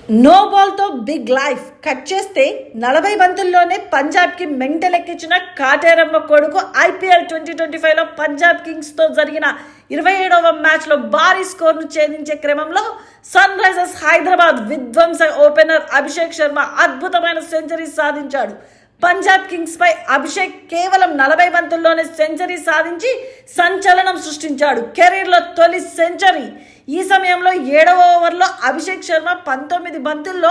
No బాల్తో big life cut చేస్తే 40 బంతుల్లోనే పంజాబ్కి mental ఎక్కించిన Kateramma కొడుకు ఐపీఎల్ 2025లో పంజాబ్ కింగ్స్తో జరిగిన 27వ మ్యాచ్లో భారీ స్కోర్ను ఛేదించే క్రమంలో సన్ రైజర్స్ హైదరాబాద్ విధ్వంస ఓపెనర్ అభిషేక్ శర్మ అద్భుతమైన సెంచరీ సాధించాడు. పంజాబ్ కింగ్స్ పై అభిషేక్ కేవలం 40 బంతుల్లోనే సెంచరీ సాధించి సంచలనం సృష్టించాడు. కెరీర్లో తొలి సెంచరీ. ఈ సమయంలో 7వ ఓవర్లో అభిషేక్ శర్మ 19 బంతుల్లో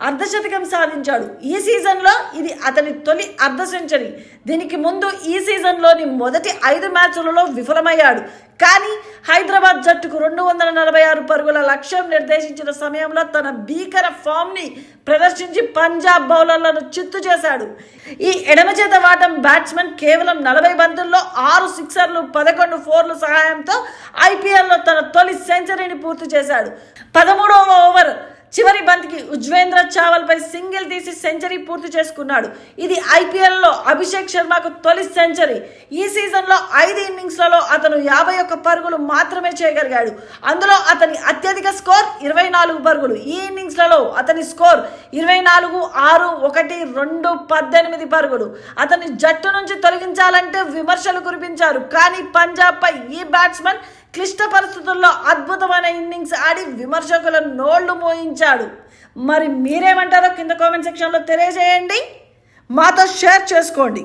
అర్ధశతకం సాధించాడు. ఈ సీజన్లో ఇది అతని తొలి అర్ధ సెంచరీ. దీనికి ముందు ఈ సీజన్లోని మొదటి 5 మ్యాచ్లలో విఫలమయ్యాడు. కానీ హైదరాబాద్ జట్టుకు 246 పరుగుల లక్ష్యం నిర్దేశించిన సమయంలో తన భీకర ఫామ్ని ప్రదర్శించి పంజాబ్ బౌలర్లను చిత్తు చేశాడు. ఈ ఎడమ చేత వాటం బ్యాట్స్మెన్ కేవలం 40 బంతుల్లో 6 సిక్సర్లు 11 ఫోర్లు సహాయంతో ఐపీఎల్లో తన తొలి సెంచరీని పూర్తి చేశాడు. 13వ ఓవర్ చివరి బంతికి ఉజ్వేంద్ర చావల్ పై సింగిల్ తీసి సెంచరీ పూర్తి చేసుకున్నాడు. ఇది ఐపీఎల్లో అభిషేక్ శర్మకు తొలి సెంచరీ. ఈ సీజన్లో 5 ఇన్నింగ్స్లలో అతను 51 పరుగులు మాత్రమే చేయగలిగాడు. అందులో అతని అత్యధిక స్కోర్ 24 పరుగులు. ఈ ఇన్నింగ్స్లలో అతని స్కోర్ 24, 6, 1, 2, 18 పరుగులు. అతని జట్టు నుంచి తొలగించాలంటే విమర్శలు కురిపించారు. కానీ పంజాబ్ పై ఈ బ్యాట్స్మెన్ క్లిష్ట పరిస్థితుల్లో అద్భుతమైన ఇన్నింగ్స్ ఆడి విమర్శకుల నోళ్లు మోయించాడు. మరి మీరేమంటారో కింద కామెంట్ సెక్షన్లో తెలియజేయండి, మాతో షేర్ చేసుకోండి.